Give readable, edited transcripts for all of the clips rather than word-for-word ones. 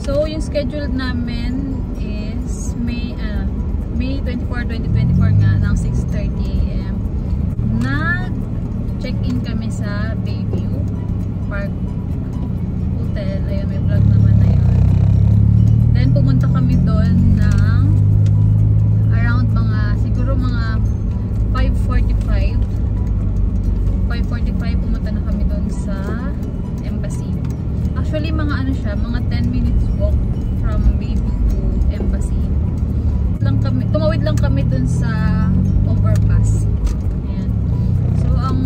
So, yung schedule namin is May 24, 2024 nga ng 6:30 AM. Nag-check-in kami sa Bayview Park Hotel. Ayun, may vlog naman na yun. Then, pumunta kami doon ng around siguro mga 5:45 pumunta na kami doon sa embassy. Actually, mga 10 minutes walk from Bayview to embassy. Tumawid lang kami doon sa overpass. Ayan. So, ang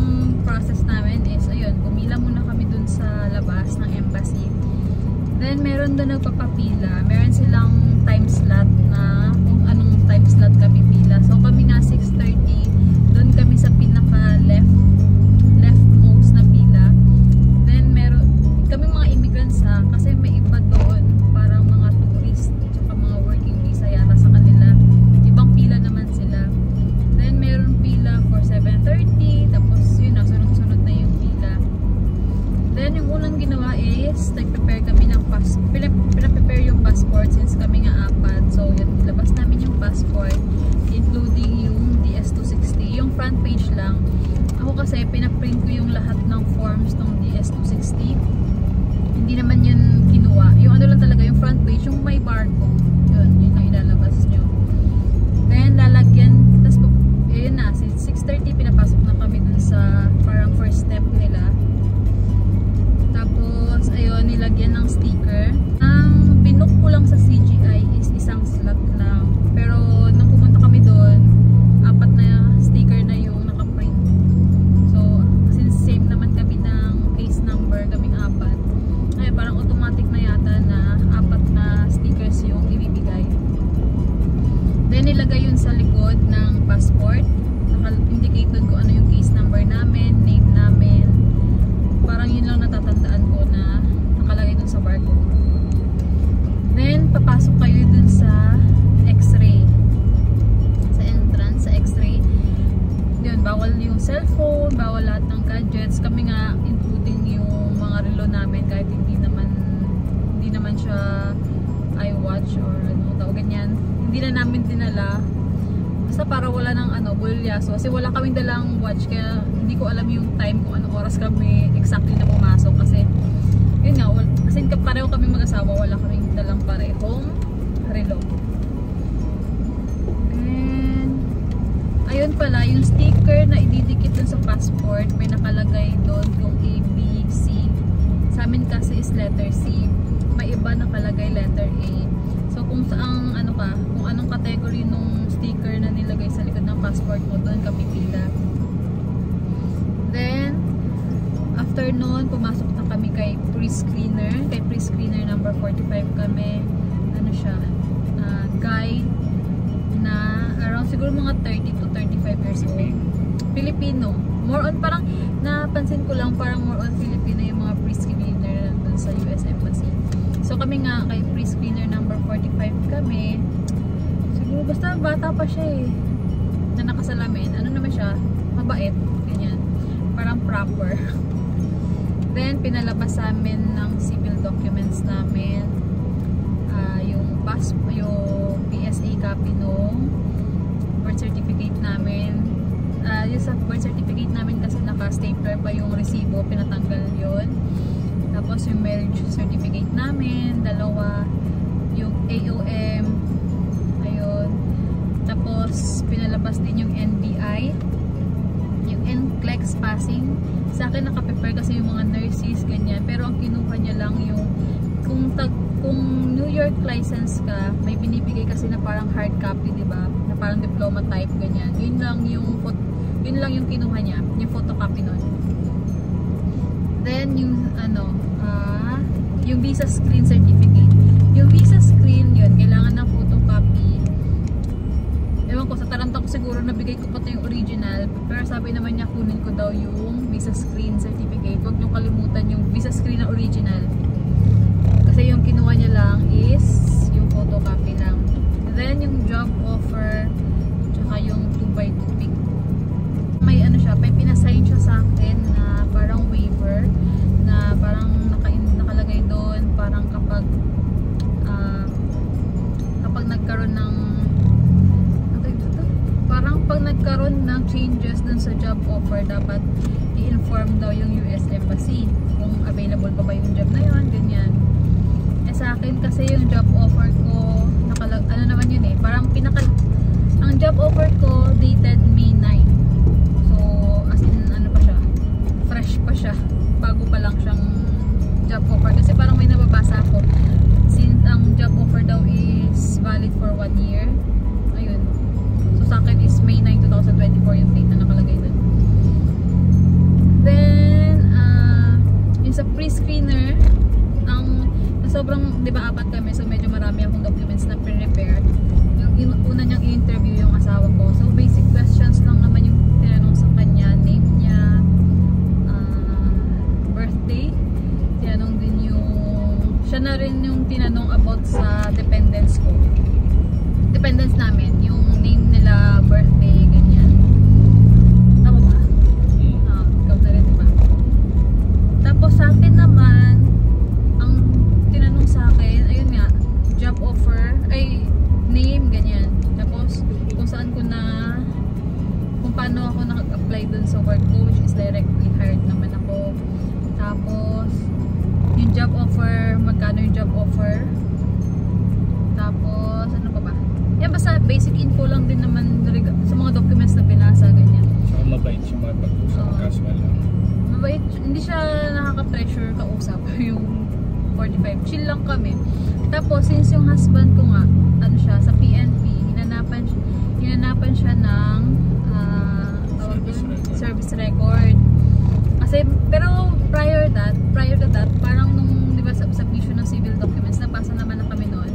process namin is, ayun, pumila muna kami doon sa labas ng embassy. Then, meron doon nagpapapila. Meron silang time slot na kung anong time slot kami pila. So, kami nga 6:30. Doon kami sa leftmost na pila. Then, meron kami mga immigrants kasi may iba doon. Parang mga tourist tsaka mga working visa yata sa kanila. Ibang pila naman sila. Then, meron pila for 7:30. Tapos, yun na, sunod-sunod na yung pila. Then, yung unang ginawa is nag-prepare kami ng pinaprepare yung passport since kami nga apat. So, yun, labas namin yung passport including yung DS-260. Yung front page lang. Ako kasi, pinaprint ko yung lahat ng forms ng DS-260. Hindi naman yun kinuha. Yung ano lang talaga, yung front page, yung may barcode. Yun ang ilalabas nyo. Then, lalagyan. Tapos, yun na, 6:30 pinapasok na kami dun sa parang first step nila. Tapos, ayun, nilagyan ng sticker. Ang binook ko lang sa CGI is isang slot lang. Pero, nung pumunta kami doon, 4 na sticker na yung nakaprint. So, since same naman kami ng case number, kaming 4. Ay, parang automatic na yata na 4 na stickers yung ibibigay. Then, nilagay yun sa likod ng passport. Naka-indicate doon kung ano yung case number namin, name namin. Parang yun lang natatandaan ko na nakalagay dun sa barcode. Then, papasok kayo dun sa x-ray. Sa entrance, sa x-ray. Yun, bawal yung cellphone, bawal lahat ng gadgets. Kami nga, including yung mga relo namin, kahit hindi naman siya iWatch or ano, tawagin yan. Hindi na namin dinala. Basta para wala ng bulyaso. Kasi wala kaming dalang watch, kaya hindi ko alam yung time kung anong oras kami exactly na pumasok. Kasi, yun nga, kasi pareho kami mag-asawa, wala kaming dalang parehong relo. And, ayun pala, yung sticker na ididikit dun sa passport, may nakalagay doon kung A, B, C. Sa amin kasi is letter C. May iba nakalagay letter A. So, kung saang kung anong category nung sticker na nilagay sa likod ng passport mo, doon ka pipila. Then, after noon, pumasok na kami kay pre-screener. Kay pre-screener number 45 kami. Ano siya? Guy na around siguro mga 30 to 35 years old. Filipino. More on, parang napansin ko lang, parang more on Filipino yung mga pre-screener doon sa US Embassy. So, kami nga kay pre-screener number 45 kami. Siguro basta bata pa siya na nakasalamin. Ano naman siya? Mabait. Ganyan. Parang proper. Then, pinalabas sa amin ng civil documents namin. Yung PSA copy nung birth certificate namin. Yung sa birth certificate namin kasi naka-stapler pa yung resibo. Pinatanggal yun. Tapos yung marriage certificate namin, 2, yung AOM, ayun. Tapos pinalabas din yung NBI, yung NCLEX passing. Sa akin naka-prepare kasi yung mga nurses, ganyan. Pero ang kinuha niya lang yung, kung New York license ka, may binibigay kasi na parang hard copy, diba? Na parang diploma type, ganyan. Yun lang yung kinuha niya, yung photocopy nun. Then, yung yung visa screen certificate. Yung visa screen, yun, kailangan ng photocopy. Ewan ko, sa Taranta ko siguro nabigay ko pa ito yung original. Pero sabi naman niya, kunin ko daw yung visa screen certificate. Huwag niyong kalimutan yung visa screen na original. Kasi yung kinuha niya lang is yung photocopy lang. Then, yung job offer, tsaka yung 2x2 pic. May may pinasign siya sa akin na parang waiver, na parang nakalagay doon, parang kapag magkaroon ng changes dun sa job offer, dapat i-inform daw yung US Embassy kung available pa ba yung job na yun, ganyan. Eh sa akin kasi yung job offer ko, ano naman yun eh, parang ang job offer ko dated May 9. So, as in, ano pa siya, fresh pa siya, bago pa lang siyang job offer. Kasi parang may nababasa ako, since ang job offer daw is valid for 1 year, ayun. So, sa akin is May 9, 2024 yung date na nakalagay doon. Then, yung sa pre-screener, sobrang, di ba, 4 kami, so medyo marami akong documents na pre-prepare. Yung una niyang i-interview yung asawa ko. So, basic questions lang naman yung tinanong sa kanya. Name niya, birthday. Tinanong din siya na rin yung tinanong about sa dependents ko. Dependents namin. Yung name nila, birthday, ganyan. Tama ba? Ikaw na rin, diba? Tapos sa akin naman, ang tinanong sa akin, ayun nga, job offer, name, ganyan. Tapos, kung saan ko kung paano ako nag-apply dun sa work ko, which is directly hired naman ako. Tapos, yung job offer, magkano yung job offer. Tapos, ano pa ba? Yan, basta basic info lang din naman sa mga documents na binasa, ganyan. So, mabait siya makapag-usap, casual lang. Mabait, hindi siya nakaka-pressure kausap yung 45. Chill lang kami. Tapos, since yung husband ko nga, ano siya, sa PNP, hinanapan siya ng service record. Kasi, pero prior to that, parang nung, di ba, submission ng civil documents, nagpasa naman na kami noon.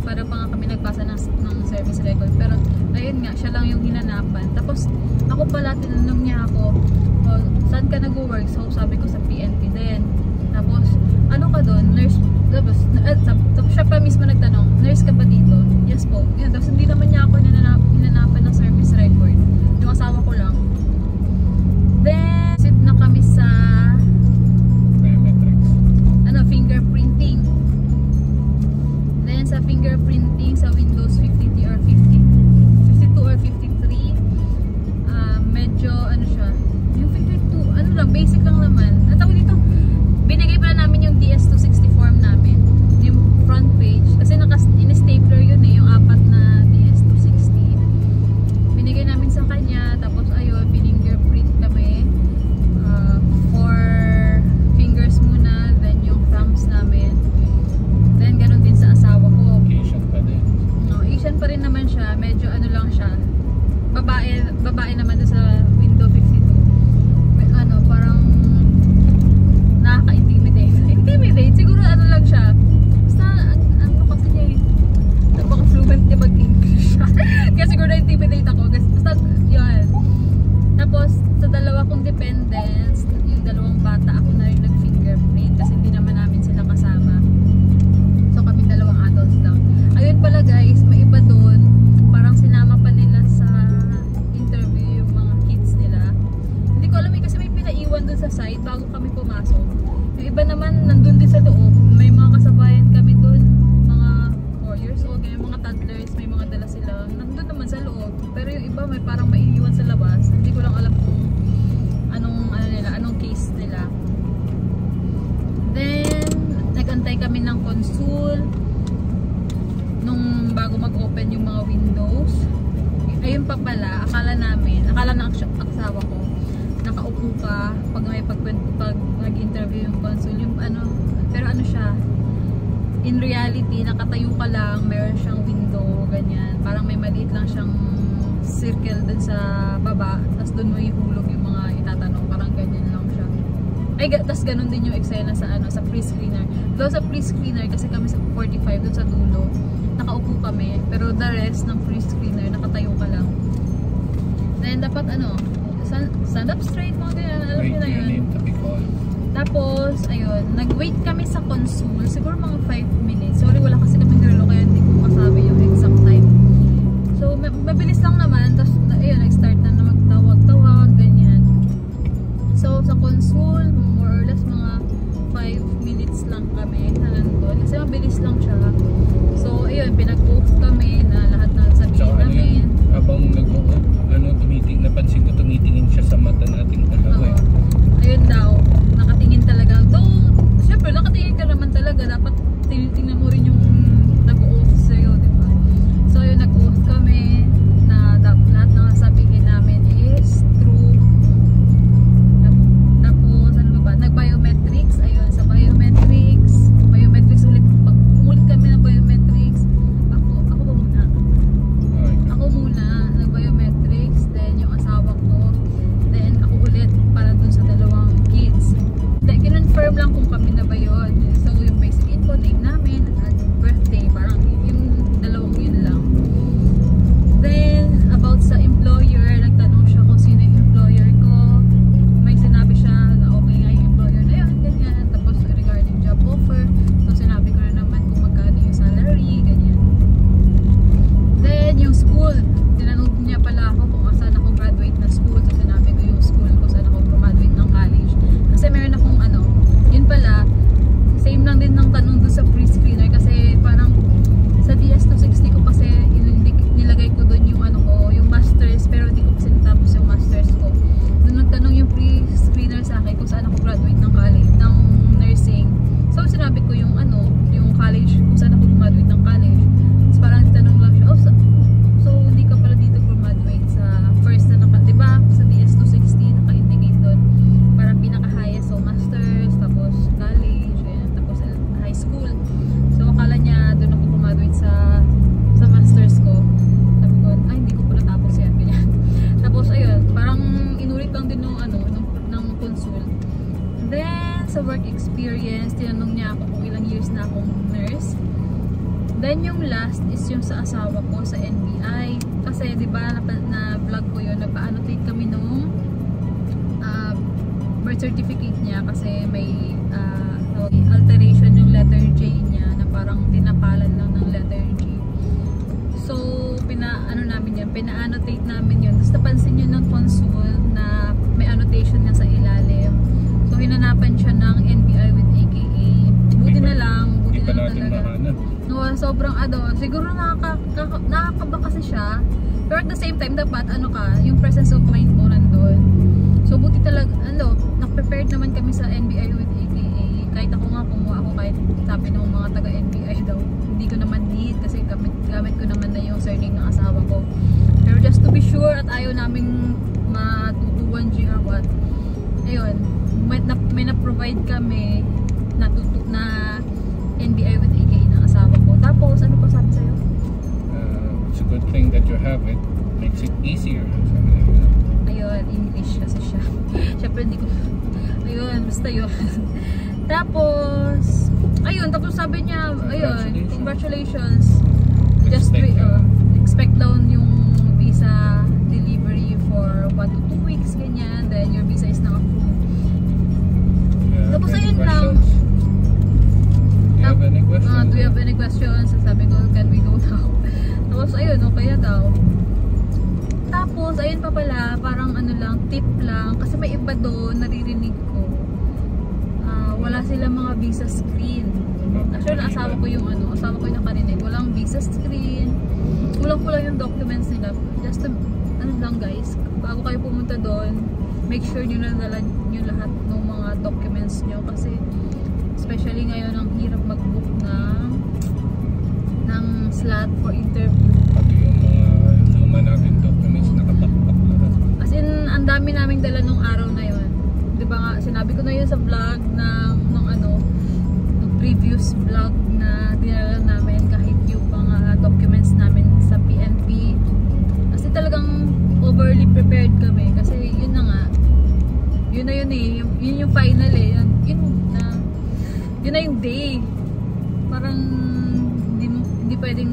Para pa nga kami nagpasa ng service record. Pero, ayun nga, siya lang yung hinanapan. Tapos, ako pala, tinanong niya ako, saan ka nag-work? So, sabi ko sa PNP din. Tapos, ano ka doon? Nurse. Tapos siya pa mismo nagtanong, nurse ka ba dito? Yes po. Yan, tapos hindi naman niya ako hinanapan ng service record. Yung asawa ko lang. Then, sit na kami sa biometrics. Fingerprinting. Then, sa fingerprinting sa Windows 52 or 53, medyo, ano siya, yung 52, ano lang, basic lang naman. At ako dito, binigay pala namin yung DS260 form namin, yung front page, kasi in-stapler yun eh, yung 4 na DS260. Binigay namin sa kanya, tapos ayun, fingerprint kami, 4 fingers muna, then yung thumbs namin, then ganun din sa asawa ko. Asian pa din. No, Asian pa rin naman siya, medyo ano lang siya, babae naman doon sa Windows 52. Parang nakaka-intimidate. Siguro ano lang siya. Basta, ano kasi niya eh. Baka fluent niya mag-English. Kaya siguro na-intimidate ako. Basta, yun. Tapos, sa dalawa kong dependents, yung dalawang bata, ako na rin nag-fingerprint kasi hindi naman namin sila kasama. So, kami dalawang adults lang. Ayun pala guys, may iba doon. Parang sinama pa nila sa interview yung mga kids nila. Hindi ko alam eh, kasi may pinaiwan doon sa site bago kami pumasok. Yung iba naman nandun din sa loob. May mga kasabayan kami doon, mga 4 years old, yung mga toddlers, may mga dala sila. Nandun naman sa loob. Pero yung iba may parang maiiwan sa labas. Hindi ko lang alam kung anong case nila. Then, nag-antay kami ng consul nung bago mag-open yung mga windows. Ayun pa pala, akala ng asawa ko, nakaupo ka pag nag-interview yung consul, yung pero ano siya, in reality, nakatayo ka lang, meron siyang window, ganyan, parang may maliit lang siyang circle dun sa baba, tas dun mo ihulog yung mga itatanong, parang ganyan lang siya. Tas ganun din yung eksena sa pre-screener. Doon sa pre-screener, kasi kami sa 45, dun sa dulo, nakaupo kami, pero the rest ng pre-screener, nakatayo ka lang. Then dapat stand up straight, mga ganyan, alam nyo na yun. Tapos, ayun, nag-wait kami sa consul, siguro mga 5 minutes. Sorry, wala kasi kami nirelo, kaya hindi ko masabi yung exact time. So, mabilis lang naman, tapos, ayun, nag-start na magtawag-tawag, ganyan. So, sa consul, more or less, mga 5 minutes lang kami na nandun. Kasi mabilis lang siya. So, ayun, pinag-oath kami na lahat na sabihin namin. Habang nag-oath, tumiting na ayun daw, nakatingin talaga. Though, syempre, nakatingin ka naman talaga. Dapat tinitingnan mo rin yung nag-oath sa'yo, diba? So, ayun, nag-oath kami na lahat na sabihin namin is true. Tapos, ano ba? Nag-biometrics. Ayun, sa biometrics ulit. Umulit kami ng biometrics. Ako ba muna? Ako muna, nag-biometrics. Then, yung asawa ko. Then, ako ulit para dun sa dalawang kids. Then, kinonfirm lang kung kami na ba yun. So, yung basic info, name namin, at birthday. Parang yung dalawang yun lang. Then, about sa employer, nagtanong siya kung sino yung employer ko. May sinabi siya na okay nga yung employer na yun, ganyan. Tapos, regarding job offer, so sinabi ko na naman kung magkano yung salary, ganyan. Then, yung school, tinanong niya pala ako kung saan ako graduate na school. So, sinabi ko yung school ko saan ako graduate ng college. Kasi meron akong ano, yun pala, same lang din ng tanong doon sa pre-screener. Kasi parang sa DS260 ko kasi nilagay ko doon yung ano ko, yung masters, pero hindi ko kasi natapos yung masters ko. Doon nagtanong yung pre-screener sa akin kung saan ako graduate ng college, ng nursing. So, sinabi ko yung ano, yung college, kung saan ako graduate ng college. Tapos parang tanong lang siya, oh, so hindi ka pala dito graduate sa first na diba? Sa DS260, naka-indicate doon. Parang pinaka-highest, so masters, tapos college, ayan, tapos high school. So, akala niya doon ako graduate sa masters ko. Sabi ko, ay, hindi ko pala tapos yan, ganyan. Tapos, ayun, parang inulit lang din ng ano, ng consul. Then, sa work experience, tinanong niya ako kung ilang years na akong nurse. Then, yung last is yung sa asawa ko sa NBI. Kasi, di ba, na vlog ko yun, nagpa-annotate kami nung birth certificate niya kasi may alteration yung letter J niya na parang tinapalan lang ng letter J. So, pina-annotate namin yun. Tapos, napansin yun ng consul na may annotation niya sa ilalim. So, hinanapan siya ng NBI with AKA. Buti na lang talaga. No, sobrang siguro nakakaba kasi siya. Pero at the same time, dapat yung presence of mind mo nandun. So, buti talaga, na-prepared naman kami sa NBI with AKA. Kahit ako nga, kumuha ako kahit sabi ng mga taga-NBI daw. Hindi ko naman need kasi gamit ko naman na yung surname ng asawa ko. Pero just to be sure at ayaw naming matutuwan G or what. Ayun, may na-provide kami na NBI with AKA ng asawa ko. Tapos, ano pa sabi sa'yo? It's a good thing that you have it. Makes it easier. Ayun, English kasi siya. Siyempre hindi ko. Ayun, basta yun. Tapos, tapos sabi niya, ayun, congratulations. Just expect down yung visa delivery for 1 to 2 weeks, ganyan. Then your visa is now approved. Tapos ayun lang. Do you have any questions? Do you have any questions? Sabi ko, can we go now? Tapos ayun, okay na daw. Tapos, ayun pa pala, parang tip lang. Kasi may iba doon, naririnig ko. Wala silang mga visa screen. Actually, asawa ko yung nakarinig. Walang visa screen. Kulang-kulang yung documents nila. Just to, lang guys, bago kayo pumunta doon, make sure nyo na dala nyo lahat ng mga documents nyo. Kasi, especially ngayon, ang hirap mag-book ng slot for interview. Pati yung mga luma natin documents nakapakpak lahat. As in, ang dami naming dala nung araw na yun. Diba nga, sinabi ko na yun sa vlog ng previous vlog na dinala namin kahit yung mga documents namin sa PNP. Kasi talagang overly prepared kami. Kasi yun na nga. Yun na yun eh. Yun yung final eh. Yun na yung day. Parang hindi pwedeng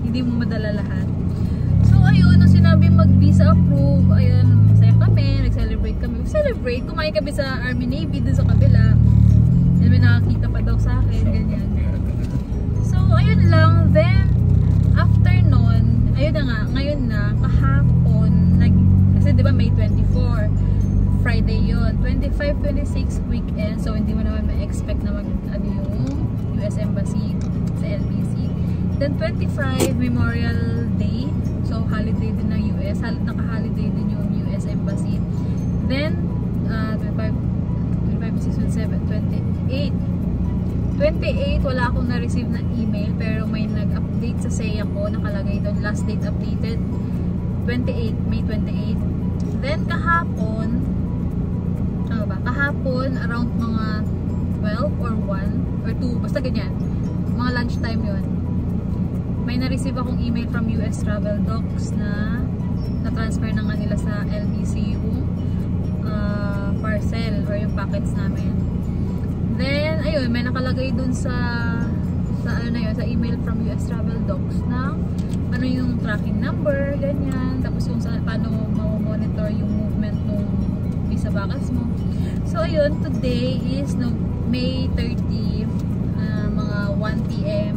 hindi mo madala lahat. So ayun, nung sinabi mag-visa approve, ayun, masaya kami, nag-celebrate kami. Celebrate, kumain kami sa Army Navy dun sa kabila. And may nakakita pa daw sa akin, ganyan. So ayun lang, then after nun, ayun na nga, ngayon na, kahapon, kasi diba May 24, Friday yun, 25, 26 weekend, so hindi mo naman ma-expect na yung US Embassy sa LBC. Then 25, Memorial Day, so holiday din ng US, naka-holiday din yung US Embassy. Then 25 26, 27, 28. 28, wala akong na-receive na email, pero may nag-update sa SEA ko, nakalagay doon, last date updated, 28, May 28. Then, kahapon, ano ba? Kahapon, around mga 12 or 1 or 2, basta ganyan. Mga lunchtime yun. May na-receive akong email from US Travel Docs na na-transfer na nga nila sa LBC yung parcel or yung packets namin. Then, ayun, may nakalagay dun sa ano na yun, sa email from US Travel Docs na ano yung tracking number, ganyan. Tapos kung paano ma-monitor yung movement ng visa packets mo. So, ayun, today is no, May 30, mga 1 PM.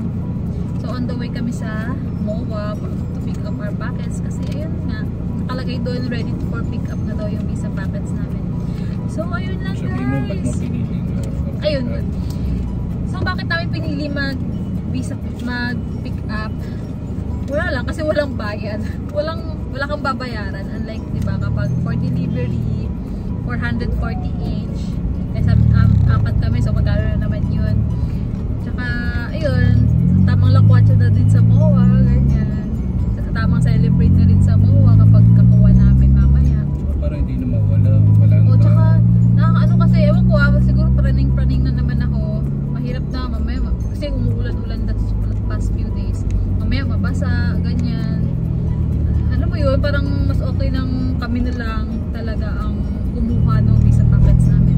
So, on the way kami sa MOA to pick up our packets kasi ayun nga, nakalagay doon ready for pick up na daw yung visa packets namin. So, ayun lang guys. Ayun. So, bakit namin pinili mag-pick up? Wala lang, kasi walang bayad. Wala kang babayaran. Unlike, diba, kapag for delivery, 440 each. Eh, apat kami, so magkano na naman yun. Tsaka, ayun, tamang lakwatsa na din sa MOA, ganyan. Tamang celebrate na rin sa MOA kapag kakuha namin mamaya. Para hindi na mawala. O, tsaka, nakakaano kasi, ewan ko, siguro praning na naman ako. Mahirap na, mamaya, kasi umuulan-ulan that's past few days. Mamaya, mabasa, ganyan. Ano mo yun, parang mas okay nang kami na lang talaga ang kumuha ng visa packets namin.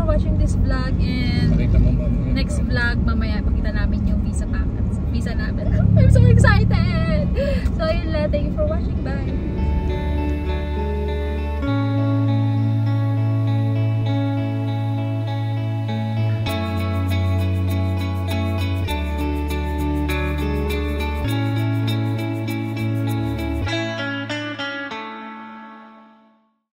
Watching this vlog, and next vlog mamaya pakita namin yung visa packets, visa namin. I'm so excited. So yun lang, thank you for watching, bye.